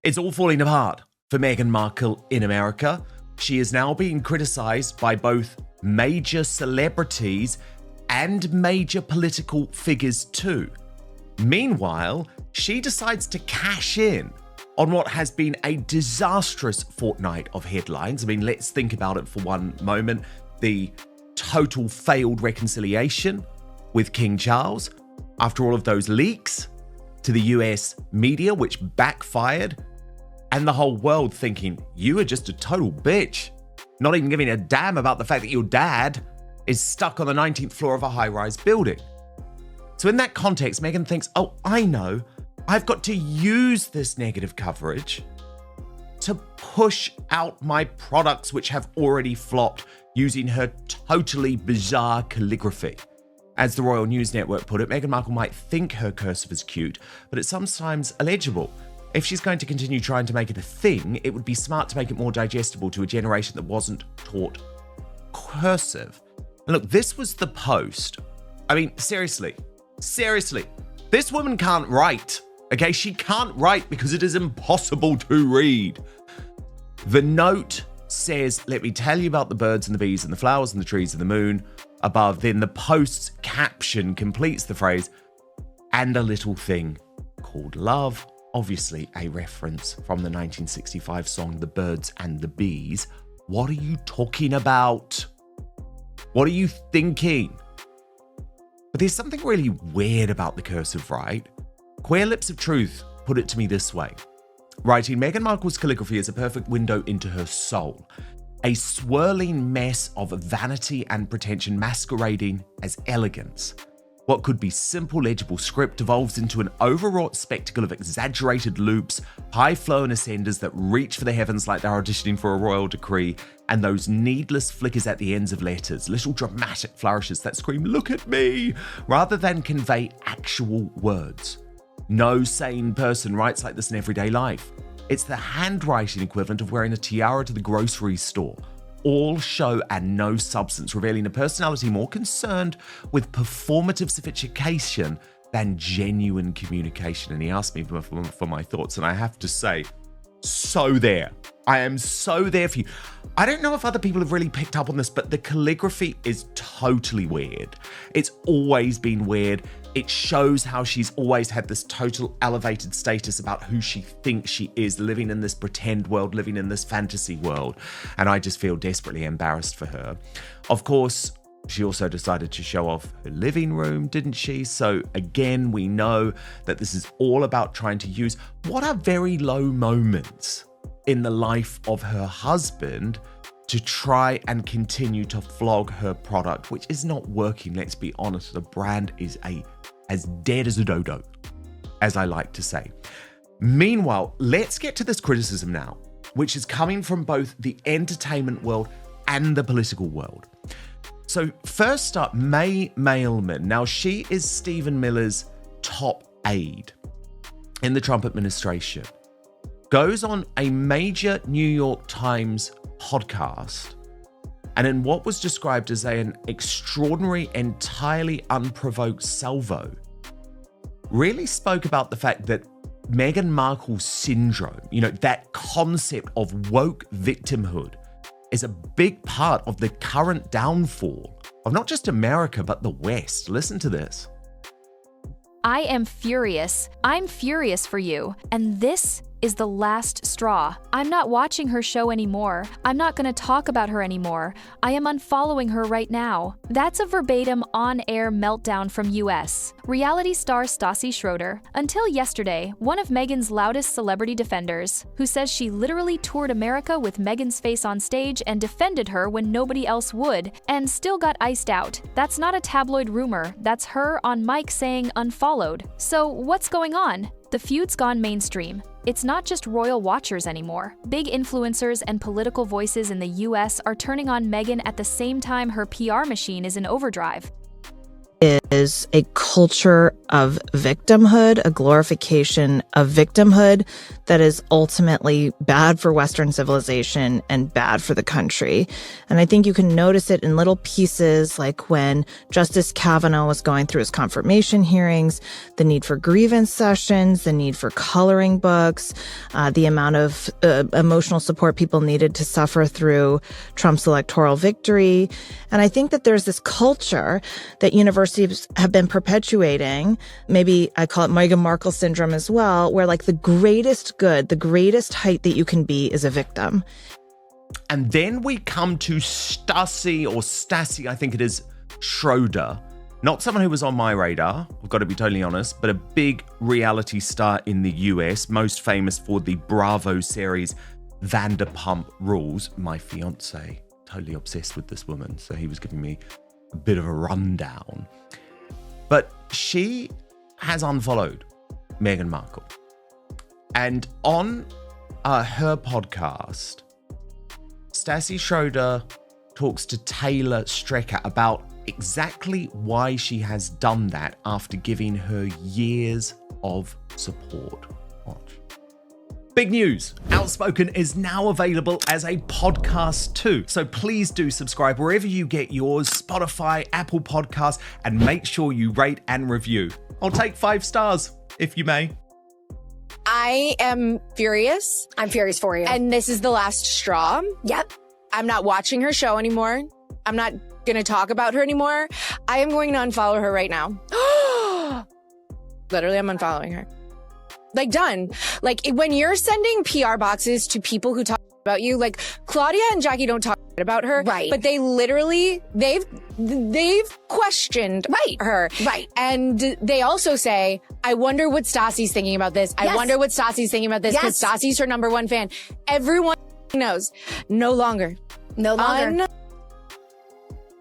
It's all falling apart for Meghan Markle in America. She is now being criticized by both major celebrities and major political figures too. Meanwhile, she decides to cash in on what has been a disastrous fortnight of headlines. I mean, let's think about it for one moment. The total failed reconciliation with King Charles after all of those leaks to the US media, which backfired, and the whole world thinking, you are just a total bitch, not even giving a damn about the fact that your dad is stuck on the 19th floor of a high-rise building. So in that context, Meghan thinks, oh, I know, I've got to use this negative coverage to push out my products which have already flopped using her totally bizarre calligraphy. As the Royal News Network put it, Meghan Markle might think her cursive is cute, but it's sometimes illegible. If she's going to continue trying to make it a thing, it would be smart to make it more digestible to a generation that wasn't taught cursive. And look, this was the post. I mean, seriously, this woman can't write, okay? She can't write because it is impossible to read. The note says, let me tell you about the birds and the bees and the flowers and the trees and the moon above. Then the post's caption completes the phrase, and a little thing called love. Obviously a reference from the 1965 song The Birds and the Bees. What are you talking about? What are you thinking? But there's something really weird about the cursive, right? Queer Lips of Truth put it to me this way, writing, Meghan Markle's calligraphy is a perfect window into her soul, a swirling mess of vanity and pretension masquerading as elegance. What could be simple, legible script devolves into an overwrought spectacle of exaggerated loops, high flow and ascenders that reach for the heavens like they're auditioning for a royal decree, and those needless flickers at the ends of letters, little dramatic flourishes that scream, look at me, rather than convey actual words. No sane person writes like this in everyday life. It's the handwriting equivalent of wearing a tiara to the grocery store. All show and no substance, revealing a personality more concerned with performative sophistication than genuine communication. And he asked me for my thoughts, and I have to say, so there. I am so there for you. I don't know if other people have really picked up on this, but the calligraphy is totally weird. It's always been weird. It shows how she's always had this total elevated status about who she thinks she is, living in this pretend world, living in this fantasy world. And I just feel desperately embarrassed for her. Of course, she also decided to show off her living room, didn't she? So again, we know that this is all about trying to use what are very low moments in the life of her husband to try and continue to flog her product, which is not working. Let's be honest, the brand is as dead as a dodo, as I like to say. Meanwhile, let's get to this criticism now, which is coming from both the entertainment world and the political world. So first up, May Mailman. Now, she is Stephen Miller's top aide in the Trump administration. Goes on a major New York Times podcast, and in what was described as an extraordinary, entirely unprovoked salvo, really spoke about the fact that Meghan Markle's syndrome, that concept of woke victimhood, is a big part of the current downfall of not just America, but the West. Listen to this. I am furious. I'm furious for you. And this is the last straw. I'm not watching her show anymore. I'm not going to talk about her anymore. I am unfollowing her right now. That's a verbatim on-air meltdown from US. Reality star Stassi Schroeder. Until yesterday, one of Meghan's loudest celebrity defenders, who says she literally toured America with Meghan's face on stage and defended her when nobody else would, and still got iced out. That's not a tabloid rumor. That's her on mic saying unfollowed. So what's going on? The feud's gone mainstream. It's not just royal watchers anymore. Big influencers and political voices in the US are turning on Meghan at the same time her PR machine is in overdrive. is a culture of victimhood, a glorification of victimhood that is ultimately bad for Western civilization and bad for the country. And I think you can notice it in little pieces, like when Justice Kavanaugh was going through his confirmation hearings, the need for grievance sessions, the need for coloring books, the amount of emotional support people needed to suffer through Trump's electoral victory. And I think that there's this culture that universities have been perpetuating. Maybe I call it Meghan Markle syndrome as well, where like the greatest good, the greatest height that you can be is a victim. And then we come to Stassi, I think it is, Schroeder. Not someone who was on my radar, I've got to be totally honest, but a big reality star in the US, most famous for the Bravo series Vanderpump Rules. My fiance, totally obsessed with this woman, so he was giving me a bit of a rundown. But she has unfollowed Meghan Markle. And on her podcast, Stassi Schroeder talks to Taylor Strecker about exactly why she has done that after giving her years of support. Watch. Big news! Outspoken is now available as a podcast too. So please do subscribe wherever you get yours, Spotify, Apple Podcasts, and make sure you rate and review. I'll take 5 stars, if you may. I am furious. I'm furious for you. And this is the last straw. Yep. I'm not watching her show anymore. I'm not going to talk about her anymore. I am going to unfollow her right now. Literally, I'm unfollowing her. Like, done. Like, when you're sending PR boxes to people who talk about you, like, Claudia and Jackie don't talk about her. Right. But they literally, they've questioned her. Right. And they also say, I wonder what Stassi's thinking about this. Yes. I wonder what Stassi's thinking about this because Yes. Stassi's her number one fan. Everyone knows. No longer. No longer.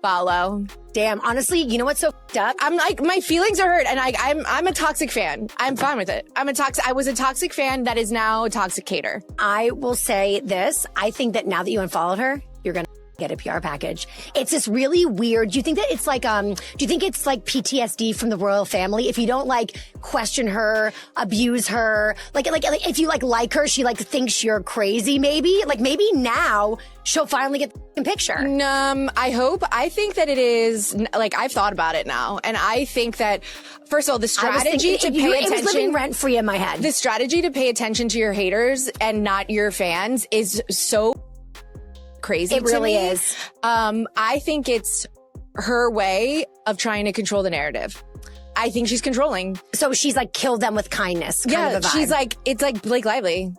Unfollow. Damn. Honestly, you know what's so f***ed up? I'm like, my feelings are hurt, and I'm a toxic fan. I'm fine with it. I was a toxic fan that is now a toxic hater. I will say this. I think that now that you unfollowed her, you're going to get a PR package. It's this really weird. Do you think that it's like, do you think it's like PTSD from the royal family? If you don't like question her, abuse her, like if you like her, she like thinks you're crazy maybe? Like maybe now she'll finally get the picture. I think that it is, like, I've thought about it now. And I think that, first of all, the strategy to pay it was living attention, rent free in my head. the strategy to pay attention to your haters and not your fans is so crazy. It really to me. is. I think it's her way of trying to control the narrative. I think she's controlling. So she's like killed them with kindness. Kind of a vibe. She's like, it's like Blake Lively.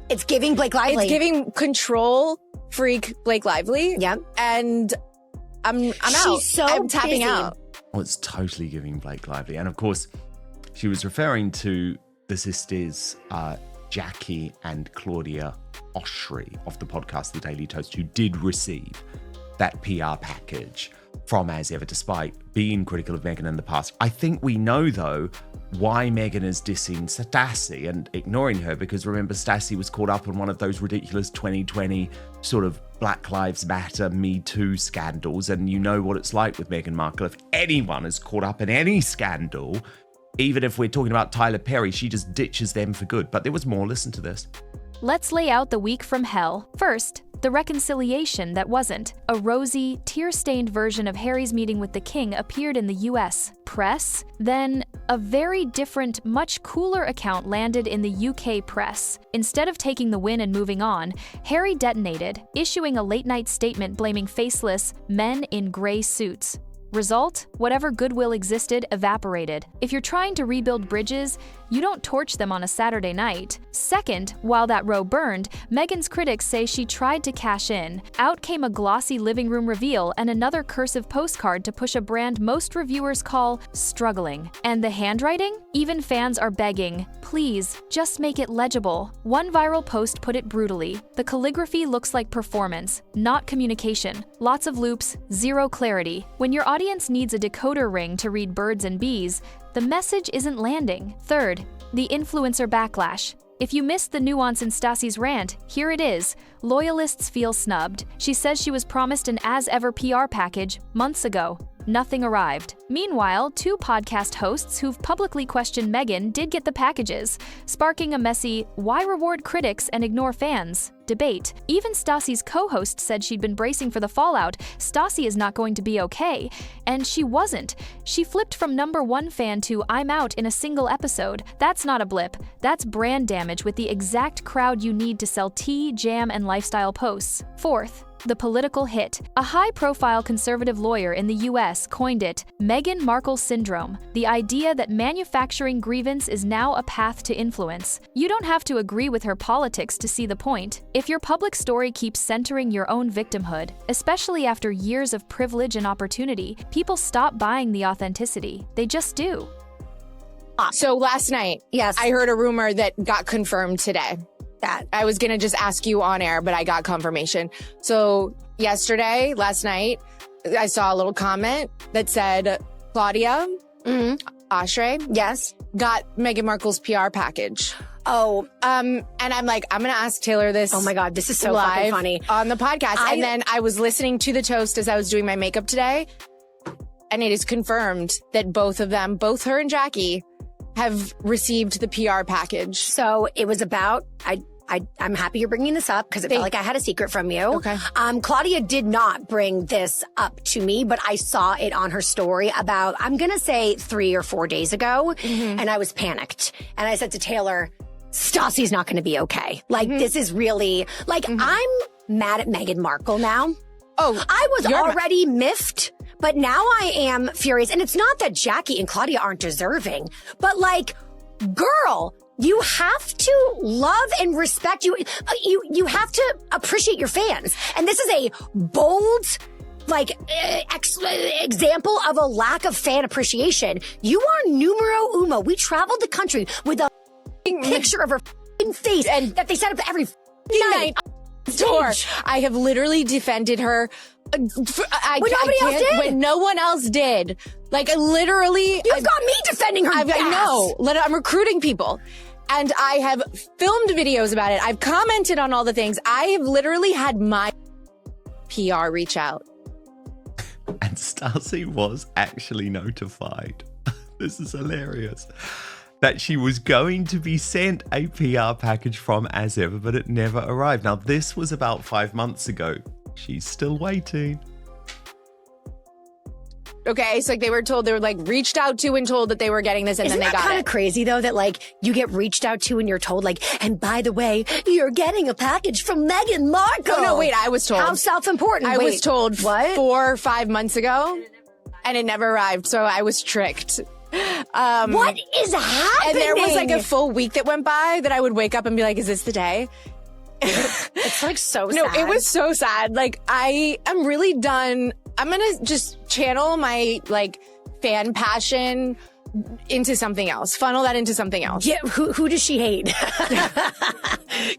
It's giving Blake Lively. It's giving control freak Blake Lively. Yep. And I'm out. She's so I'm tapping busy. out. Well, it's totally giving Blake Lively. And of course, she was referring to the sisters, Jackie and Claudia Oshry of the podcast The Daily Toast, who did receive that PR package from As Ever, despite being critical of Meghan in the past. I think we know, though, why Meghan is dissing Stassi and ignoring her, because remember, Stassi was caught up in one of those ridiculous 2020 sort of Black Lives Matter, Me Too scandals, and you know what it's like with Meghan Markle. If anyone is caught up in any scandal, even if we're talking about Tyler Perry, she just ditches them for good. But there was more. Listen to this. Let's lay out the week from hell. First, the reconciliation that wasn't. A rosy, tear-stained version of Harry's meeting with the king appeared in the US press. Then, a very different, much cooler account landed in the UK press. Instead of taking the win and moving on, Harry detonated, issuing a late-night statement blaming faceless men in gray suits. Result? Whatever goodwill existed evaporated. If you're trying to rebuild bridges, you don't torch them on a Saturday night. Second, while that row burned, Meghan's critics say she tried to cash in. Out came a glossy living room reveal and another cursive postcard to push a brand most reviewers call struggling. And the handwriting? Even fans are begging, please, just make it legible. One viral post put it brutally. The calligraphy looks like performance, not communication. Lots of loops, zero clarity. When your audience needs a decoder ring to read birds and bees, the message isn't landing. Third, the influencer backlash. If you missed the nuance in Stassi's rant, here it is. Loyalists feel snubbed. She says she was promised an as-ever PR package months ago. Nothing arrived. Meanwhile, 2 podcast hosts who've publicly questioned Meghan did get the packages, sparking a messy "why reward critics and ignore fans" debate. Even Stassi's co-host said she'd been bracing for the fallout. Stassi is not going to be okay. And she wasn't. She flipped from #1 fan to "I'm out" in a single episode. That's not a blip. That's brand damage with the exact crowd you need to sell tea, jam, and lifestyle posts. Fourth, the political hit. A high-profile conservative lawyer in the US coined it Meghan Markle syndrome, the idea that manufacturing grievance is now a path to influence. You don't have to agree with her politics to see the point. If your public story keeps centering your own victimhood, especially after years of privilege and opportunity, people stop buying the authenticity. They just do. So last night, Yes. I heard a rumor that got confirmed today. That I was going to just ask you on air, but I got confirmation. So last night, I saw a little comment that said Claudia Ashray Yes. got Meghan Markle's PR package. Oh, And I'm like, I'm going to ask Taylor this. oh my God, this is so fucking live funny. on the podcast. And then I was listening to the toast as I was doing my makeup today. And it is confirmed that both of them, both her and Jackie, have received the PR package. So it was about, I'm happy you're bringing this up because it felt like I had a secret from you. Okay. Claudia did not bring this up to me, but I saw it on her story about, I'm going to say 3 or 4 days ago. And I was panicked. And I said to Taylor, Stassi's not going to be okay. Like, this is really, like, I'm mad at Meghan Markle now. Oh, I was you're already miffed, but now I am furious. And it's not that Jackie and Claudia aren't deserving, but like, girl, you have to love and respect you have to appreciate your fans. And this is a bold, like, example of a lack of fan appreciation. You are numero uno. We traveled the country with a picture of her face and that they set up every night. Door. I have literally defended her. When nobody else did. When no one else did. Like, literally. You've got me defending her. I know. I'm recruiting people. And I have filmed videos about it. I've commented on all the things. I have literally had my PR reach out. And Stassi was actually notified. This is hilarious. That she was going to be sent a PR package from As Ever, but it never arrived. Now, this was about 5 months ago. She's still waiting. Okay, so like they were like reached out to and told that they were getting this, and Isn't then they that got kind it. of crazy though that like you get reached out to and you're told like, and by the way, you're getting a package from Meghan Markle. Oh no, wait, I was told. How self-important. I Wait, was told what? 4 or 5 months ago, and it never arrived. So I was tricked. What is happening? And there was like a full week that went by that I would wake up and be like, "Is this the day?" It's like so No, sad. it was so sad. Like, I am really done. I'm gonna just channel my like fan passion into something else. Funnel that into something else. Yeah, who does she hate?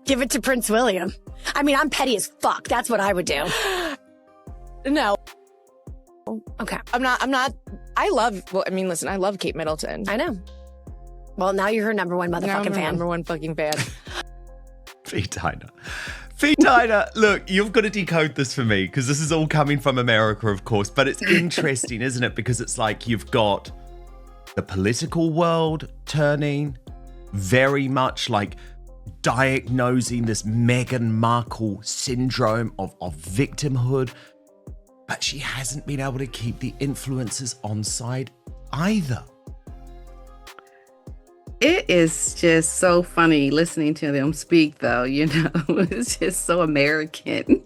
Give it to Prince William. I mean, I'm petty as fuck. That's what I would do. No, Okay. I'm not. I love. Well, I mean, listen. I love Kate Middleton. I know. Well, now you're her number one Now I'm motherfucking her fan. number one fucking fan. Feed Diner. Look, you've got to decode this for me because this is all coming from America, of course. But it's interesting, isn't it? Because it's like you've got the political world turning very much like diagnosing this Meghan Markle syndrome of victimhood. But she hasn't been able to keep the influencers on side either. It is just so funny listening to them speak, though, you know. It's just so American.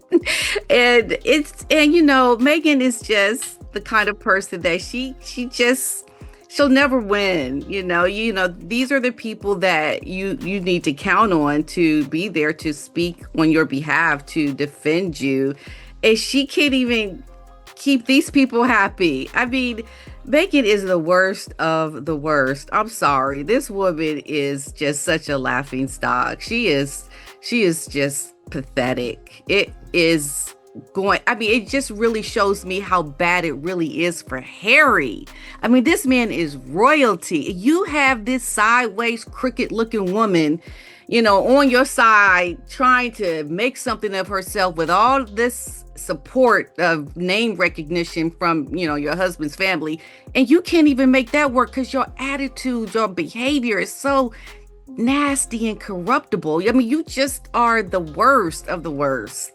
and you know, Meghan is just the kind of person that she'll never win. You know, these are the people that you need to count on to be there to speak on your behalf, to defend you. And she can't even keep these people happy. I mean, Meghan is the worst of the worst. I'm sorry. This woman is just such a laughing stock. She is just pathetic. It just really shows me how bad it really is for Harry. I mean, this man is royalty. You have this sideways, crooked looking woman on your side, trying to make something of herself with all this support of name recognition from, your husband's family. And you can't even make that work because your attitude, your behavior is so nasty and corruptible. I mean, you just are the worst of the worst.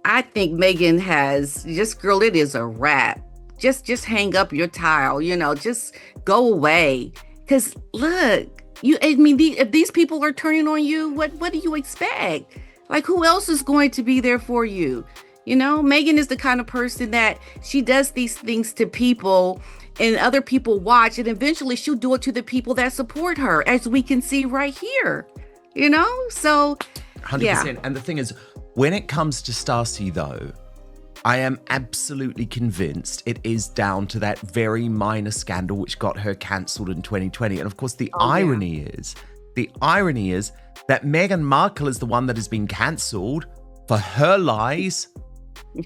I think Meghan has girl, it is a wrap. Just hang up your towel, just go away. Because look, if these people are turning on you, what do you expect? Like, who else is going to be there for you? Meghan is the kind of person that she does these things to people and other people watch, and eventually she'll do it to the people that support her, as we can see right here, So 100%. Yeah. And the thing is, when it comes to Stassi, though, I am absolutely convinced it is down to that very minor scandal which got her cancelled in 2020. And of course, the irony is that Meghan Markle is the one that has been cancelled for her lies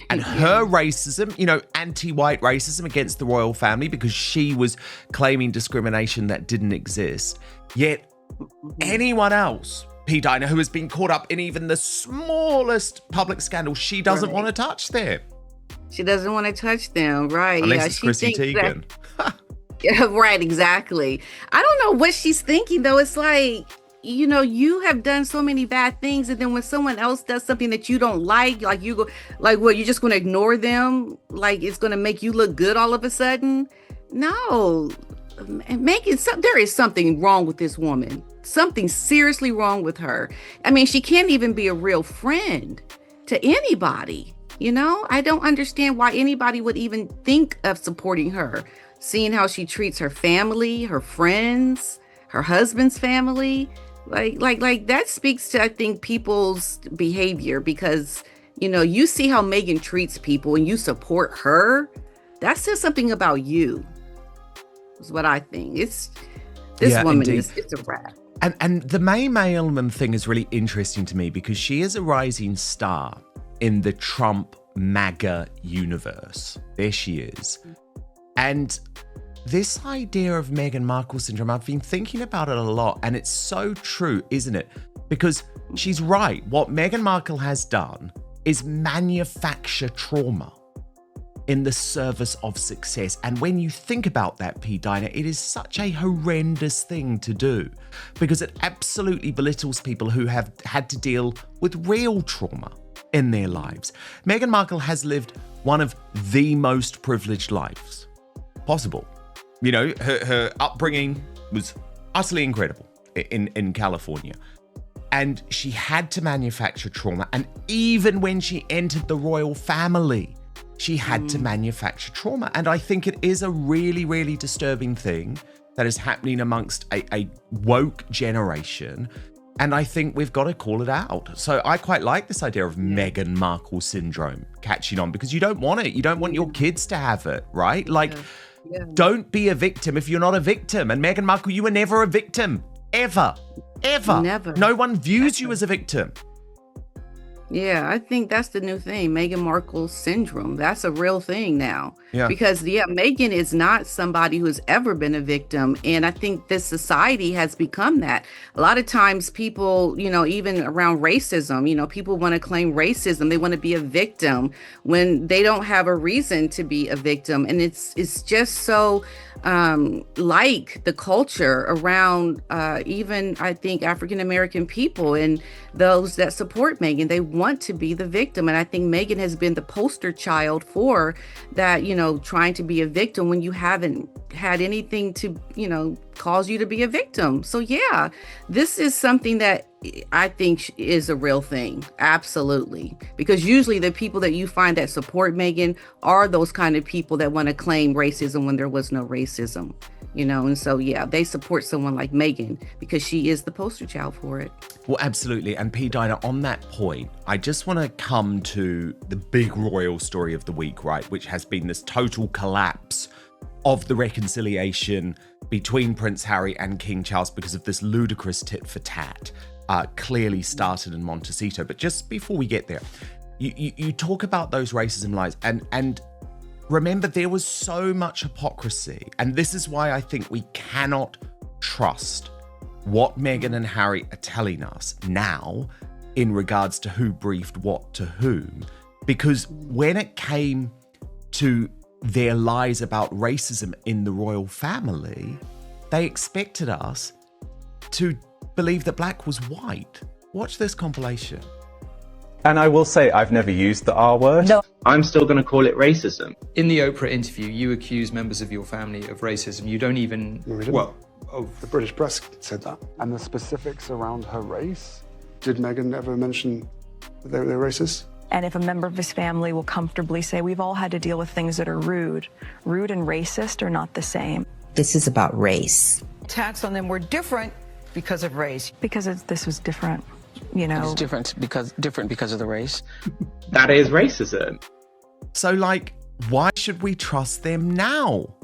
and her racism, anti-white racism against the royal family, because she was claiming discrimination that didn't exist. Yet anyone else, P. Dinah, who has been caught up in even the smallest public scandal, she doesn't want to touch them. She doesn't want to touch them, right? Unless it's Chrissy Teigen. Yeah, right, exactly. I don't know what she's thinking, though. It's like, you have done so many bad things, and then when someone else does something that you don't like you go, like, what, you're just going to ignore them? Like, it's going to make you look good all of a sudden? No. There is something wrong with this woman. Something seriously wrong with her. I mean, she can't even be a real friend to anybody. I don't understand why anybody would even think of supporting her, seeing how she treats her family, her friends, her husband's family. Like that speaks to, I think, people's behavior, because, you see how Meghan treats people and you support her. That says something about you, is what I think. This woman indeed. it's a wrap. And the May Mailman thing is really interesting to me, because she is a rising star in the Trump MAGA universe. There she is. And this idea of Meghan Markle syndrome, I've been thinking about it a lot, and it's so true, isn't it? Because she's right. What Meghan Markle has done is manufacture trauma in the service of success. And when you think about that, P. Dinah, it is such a horrendous thing to do, because it absolutely belittles people who have had to deal with real trauma in their lives. Meghan Markle has lived one of the most privileged lives possible. Her upbringing was utterly incredible in California. And she had to manufacture trauma. And even when she entered the royal family, she had to manufacture trauma. And I think it is a really, really disturbing thing that is happening amongst a woke generation. And I think we've got to call it out. So I quite like this idea of Meghan Markle syndrome catching on, because you don't want it. You don't want your kids to have it, right? Don't be a victim if you're not a victim. And Meghan Markle, you were never a victim. Ever. Never. No one views you as a victim. Yeah, I think that's the new thing, Meghan Markle syndrome. That's a real thing now. Yeah. Because, Meghan is not somebody who's ever been a victim. And I think this society has become that. A lot of times people, even around racism, people want to claim racism. They want to be a victim when they don't have a reason to be a victim. And it's just so like the culture around even, I think, African-American people and those that support Meghan. They want to be the victim. And I think Meghan has been the poster child for that, trying to be a victim when you haven't had anything to, cause you to be a victim. So yeah, this is something that I think is a real thing. Absolutely. Because usually the people that you find that support Meghan are those kind of people that want to claim racism when there was no racism, and so, yeah, they support someone like Meghan because she is the poster child for it. Well, absolutely. And P. Dinah, on that point, I just want to come to the big royal story of the week, right? Which has been this total collapse of the reconciliation between Prince Harry and King Charles because of this ludicrous tit for tat. Clearly started in Montecito. But just before we get there, you talk about those racism lies, and remember, there was so much hypocrisy. And this is why I think we cannot trust what Meghan and Harry are telling us now in regards to who briefed what to whom, because when it came to their lies about racism in the royal family, they expected us to believe that black was white. Watch this compilation. And I will say, I've never used the R word. No. I'm still going to call it racism. In the Oprah interview, you accuse members of your family of racism. You don't even... The British press said that. And the specifics around her race, did Meghan ever mention that they were racist? And if a member of his family will comfortably say, we've all had to deal with things that are rude. Rude and racist are not the same. This is about race. Attacks on them were different because of race. Because this was different, you know. It's different because of the race. That is racism. So, why should we trust them now?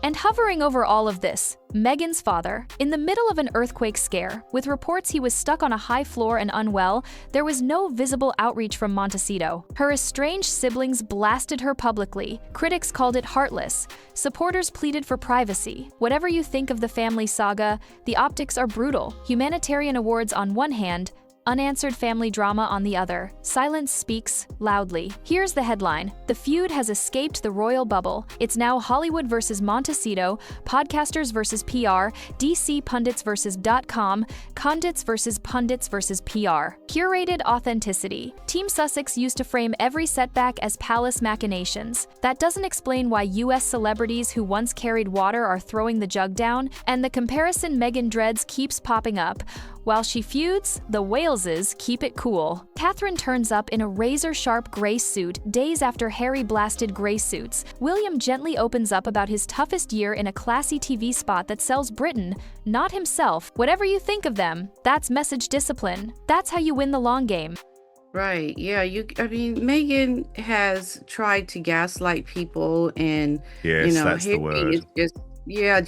And hovering over all of this, Meghan's father, in the middle of an earthquake scare, with reports he was stuck on a high floor and unwell, there was no visible outreach from Montecito. Her estranged siblings blasted her publicly. Critics called it heartless. Supporters pleaded for privacy. Whatever you think of the family saga, the optics are brutal. Humanitarian awards on one hand, unanswered family drama on the other. Silence speaks loudly. Here's the headline. The feud has escaped the royal bubble. It's now Hollywood versus Montecito, podcasters versus PR, DC pundits versus .com, condits versus pundits versus PR. Curated authenticity. Team Sussex used to frame every setback as palace machinations. That doesn't explain why US celebrities who once carried water are throwing the jug down, and the comparison Meghan dreads keeps popping up. While she feuds, the Waleses keep it cool. Catherine turns up in a razor-sharp gray suit days after Harry blasted gray suits. William gently opens up about his toughest year in a classy TV spot that sells Britain, not himself. Whatever you think of them, that's message discipline. That's how you win the long game. Right. Yeah. Meghan has tried to gaslight people, and yes, that's Harry the word. is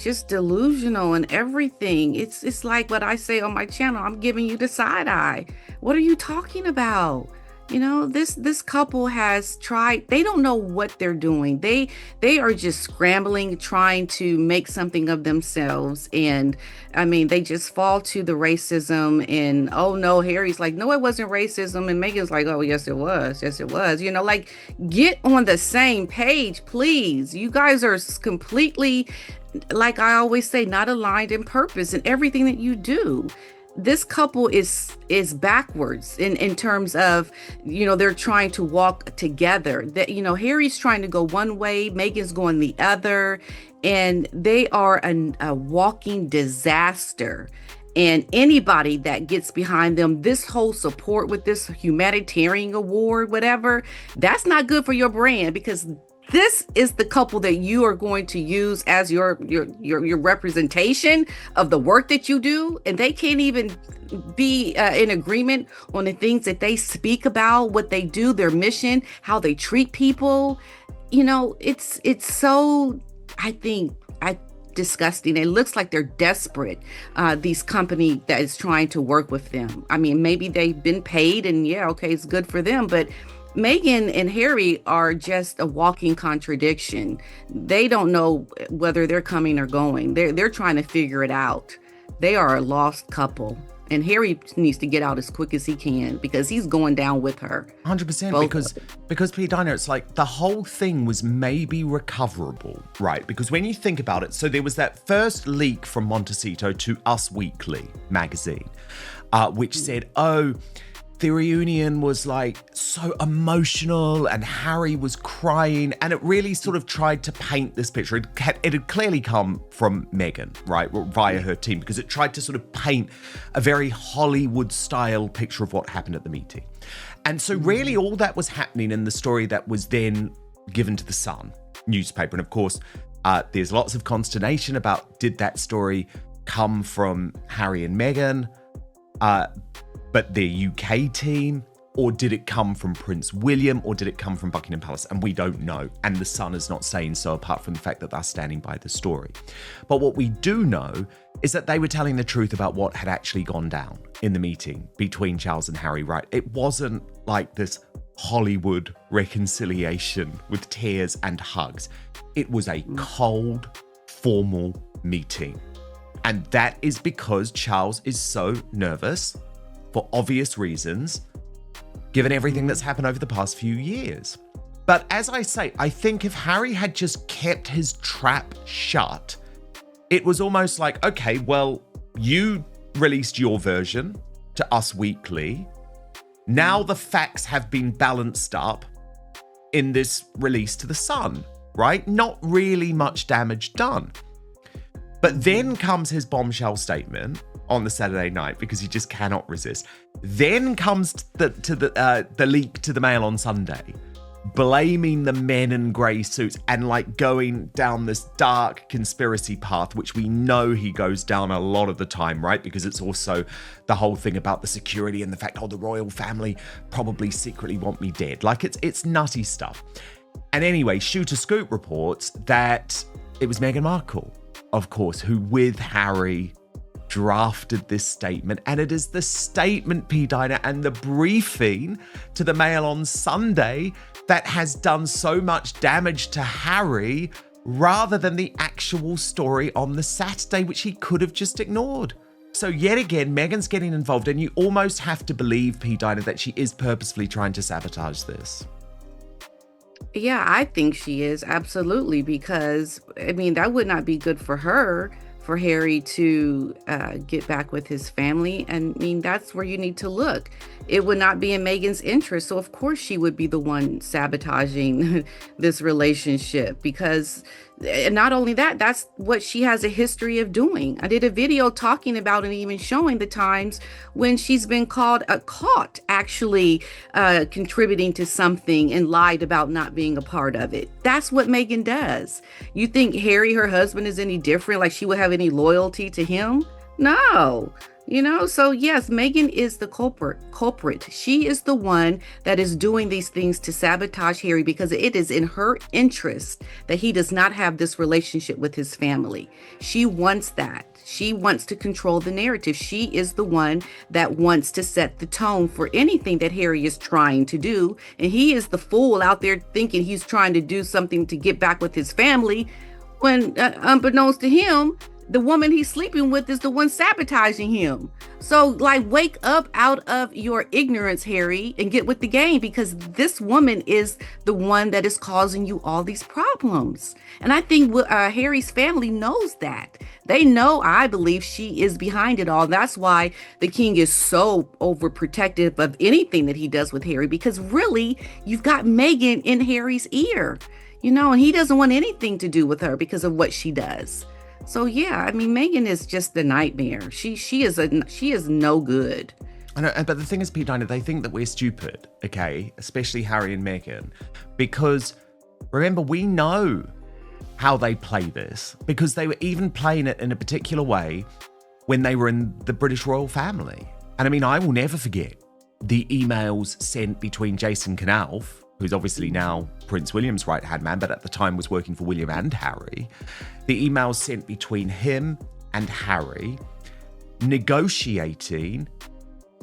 just delusional and everything. It's like what I say on my channel. I'm giving you the side eye. What are you talking about? This couple has tried. They don't know what they're doing. They are just scrambling, trying to make something of themselves. And they just fall to the racism. And oh no, Harry's like, no, it wasn't racism. And Meghan's like, oh yes, it was. Yes, it was. Get on the same page, please. You guys are completely, like I always say, not aligned in purpose in everything that you do. This couple is backwards in terms of, they're trying to walk together. That, Harry's trying to go one way, Meghan's going the other, and they are a walking disaster. And anybody that gets behind them, this whole support with this humanitarian award, whatever, that's not good for your brand, because this is the couple that you are going to use as your representation of the work that you do. And they can't even be in agreement on the things that they speak about, what they do, their mission, how they treat people. It's so, I think, disgusting. It looks like they're desperate, these company that is trying to work with them. Maybe they've been paid and it's good for them, but Meghan and Harry are just a walking contradiction. They don't know whether they're coming or going. They're trying to figure it out. They are a lost couple. And Harry needs to get out as quick as he can, because he's going down with her. 100%, because P. Diner, it's like the whole thing was maybe recoverable, right? Because when you think about it, so there was that first leak from Montecito to Us Weekly magazine, which said, the reunion was so emotional and Harry was crying, and it really sort of tried to paint this picture. It had clearly come from Meghan, right, via her team, because it tried to sort of paint a very Hollywood style picture of what happened at the meeting. And so really all that was happening in the story that was then given to the Sun newspaper. And of course, there's lots of consternation about, did that story come from Harry and Meghan? But their UK team, or did it come from Prince William, or did it come from Buckingham Palace? And we don't know. And the Sun is not saying so, apart from the fact that they're standing by the story. But what we do know is that they were telling the truth about what had actually gone down in the meeting between Charles and Harry, right? It wasn't like this Hollywood reconciliation with tears and hugs. It was a cold, formal meeting. And that is because Charles is so nervous, for obvious reasons, given everything that's happened over the past few years. But as I say, I think if Harry had just kept his trap shut, it was almost like, okay, well, you released your version to Us Weekly. Now the facts have been balanced up in this release to The Sun, right? Not really much damage done. But then comes his bombshell statement on the Saturday night, because he just cannot resist. Then comes the leak to the Mail on Sunday, blaming the men in grey suits and like going down this dark conspiracy path, which we know he goes down a lot of the time, right? Because it's also the whole thing about the security and the fact, the royal family probably secretly want me dead. Like it's nutty stuff. And anyway, Shooter Scoop reports that it was Meghan Markle, of course, who with Harry drafted this statement, and it is the statement, P. Dinah, and the briefing to the Mail on Sunday that has done so much damage to Harry rather than the actual story on the Saturday, which he could have just ignored. So yet again, Meghan's getting involved, and you almost have to believe, P. Dinah, that she is purposefully trying to sabotage this. Yeah, I think she is, absolutely, because, I mean, that would not be good for her, for Harry to get back with his family. And I mean, that's where you need to look. It would not be in Meghan's interest. So of course she would be the one sabotaging this relationship, because not only that, that's what she has a history of doing. I did a video talking about and even showing the times when she's been caught actually contributing to something and lied about not being a part of it. That's what Meghan does. You think Harry, her husband, is any different? Like she would have any loyalty to him? No. So yes, Meghan is the culprit. She is the one that is doing these things to sabotage Harry, because it is in her interest that he does not have this relationship with his family. She wants that. She wants to control the narrative. She is the one that wants to set the tone for anything that Harry is trying to do. And he is the fool out there thinking he's trying to do something to get back with his family, when unbeknownst to him, the woman he's sleeping with is the one sabotaging him. So wake up out of your ignorance, Harry, and get with the game, because this woman is the one that is causing you all these problems. And I think Harry's family knows that. They know, I believe, she is behind it all. That's why the king is so overprotective of anything that he does with Harry, because really, you've got Meghan in Harry's ear, and he doesn't want anything to do with her because of what she does. So yeah, I mean, Meghan is just a nightmare. She is no good. I know, but the thing is, Pete Dinah, they think that we're stupid, okay? Especially Harry and Meghan, because remember, we know how they play this, because they were even playing it in a particular way when they were in the British royal family. And I mean, I will never forget the emails sent between Jason Knauf, who's obviously now Prince William's right-hand man, but at the time was working for William and Harry. The emails sent between him and Harry, negotiating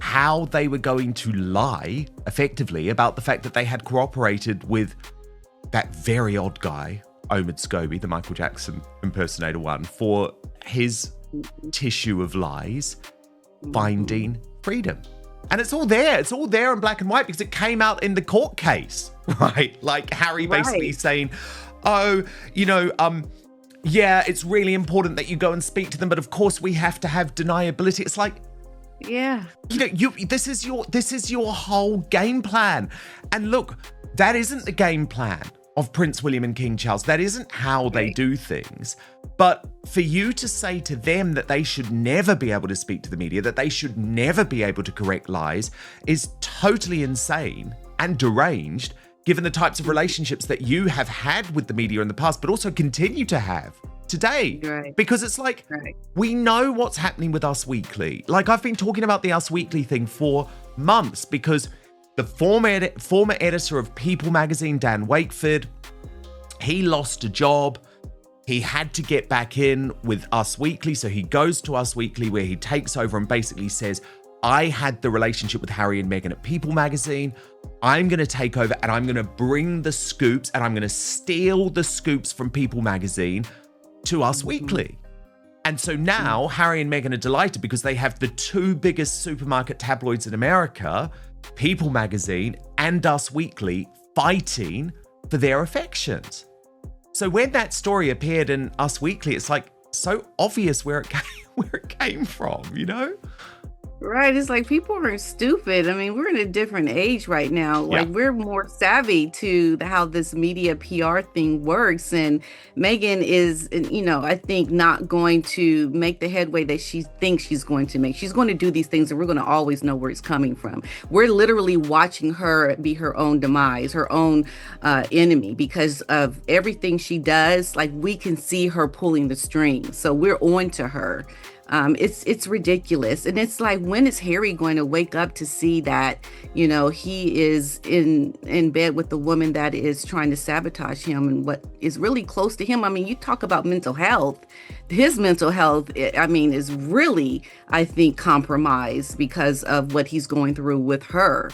how they were going to lie, effectively, about the fact that they had cooperated with that very odd guy, Omid Scobie, the Michael Jackson impersonator one, for his tissue of lies, finding freedom. And it's all there. It's all there in black and white, because it came out in the court case, right? Like Harry basically saying, yeah, it's really important that you go and speak to them, but of course we have to have deniability. It's like, yeah, this is your whole game plan. And look, that isn't the game plan of Prince William and King Charles. That isn't how they do things. But for you to say to them that they should never be able to speak to the media, that they should never be able to correct lies, is totally insane and deranged, given the types of relationships that you have had with the media in the past, but also continue to have today. Right. Because it's like, we know what's happening with Us Weekly. Like, I've been talking about the Us Weekly thing for months, because the former editor of People magazine, Dan Wakeford, he lost a job. He had to get back in with Us Weekly. So he goes to Us Weekly, where he takes over and basically says, I had the relationship with Harry and Meghan at People magazine. I'm going to take over, and I'm going to bring the scoops, and I'm going to steal the scoops from People magazine to Us Weekly. And so now Harry and Meghan are delighted because they have the two biggest supermarket tabloids in America, People magazine and Us Weekly, fighting for their affections. So when that story appeared in Us Weekly, it's like so obvious where it came from, you know? Right. It's like people aren't stupid. I mean, we're in a different age right now. Like we're more savvy to how this media PR thing works. And Meghan is, I think not going to make the headway that she thinks she's going to make. She's going to do these things and we're going to always know where it's coming from. We're literally watching her be her own demise, her own enemy because of everything she does. Like we can see her pulling the strings. So we're on to her. It's ridiculous. And it's like, when is Harry going to wake up to see that, he is in bed with the woman that is trying to sabotage him and what is really close to him? I mean, you talk about mental health. His mental health, is really, I think, compromised because of what he's going through with her.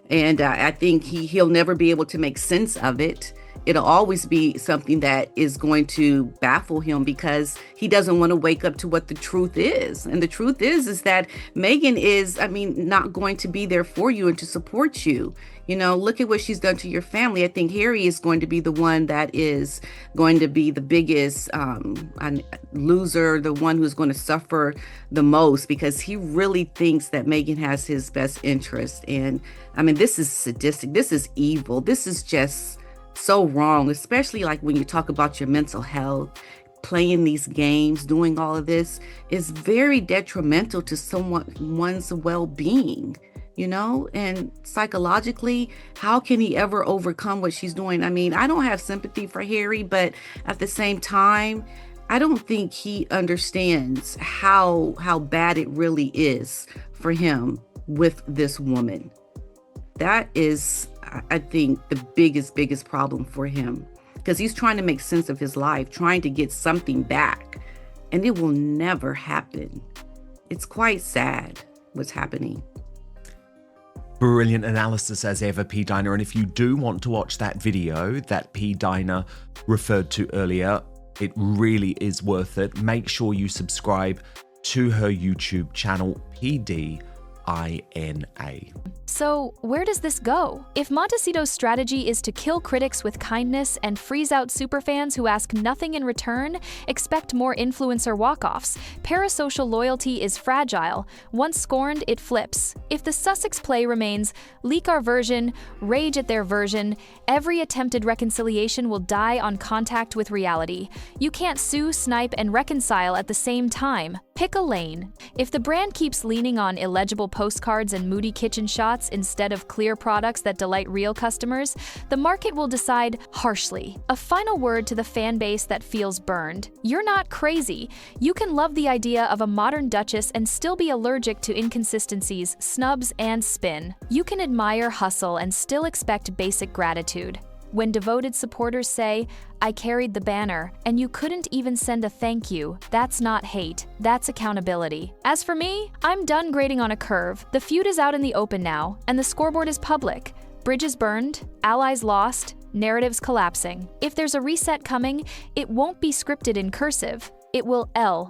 And I think he'll never be able to make sense of it. It'll always be something that is going to baffle him because he doesn't want to wake up to what the truth is. And the truth is that Meghan is, not going to be there for you and to support you. Look at what she's done to your family. I think Harry is going to be the one that is going to be the biggest loser, the one who's going to suffer the most because he really thinks that Meghan has his best interest. And this is sadistic. This is evil. This is just so wrong, especially like when you talk about your mental health, playing these games, doing all of this is very detrimental to someone's well-being, and psychologically, how can he ever overcome what she's doing? I don't have sympathy for Harry, but at the same time, I don't think he understands how bad it really is for him with this woman. That is, I think, the biggest problem for him because he's trying to make sense of his life, trying to get something back, and it will never happen. It's quite sad what's happening. Brilliant analysis as ever, P. Diner. And if you do want to watch that video that P. Diner referred to earlier, it really is worth it. Make sure you subscribe to her YouTube channel, PDINA. So, where does this go? If Montecito's strategy is to kill critics with kindness and freeze out superfans who ask nothing in return, expect more influencer walk-offs. Parasocial loyalty is fragile. Once scorned, it flips. If the Sussex play remains, leak our version, rage at their version, every attempted reconciliation will die on contact with reality. You can't sue, snipe, and reconcile at the same time. Pick a lane. If the brand keeps leaning on illegible postcards and moody kitchen shots instead of clear products that delight real customers, the market will decide harshly. A final word to the fan base that feels burned. You're not crazy. You can love the idea of a modern duchess and still be allergic to inconsistencies, snubs, and spin. You can admire hustle and still expect basic gratitude. When devoted supporters say, "I carried the banner," and you couldn't even send a thank you, that's not hate, that's accountability. As for me, I'm done grading on a curve. The feud is out in the open now, and the scoreboard is public. Bridges burned, allies lost, narratives collapsing. If there's a reset coming, it won't be scripted in cursive. It will L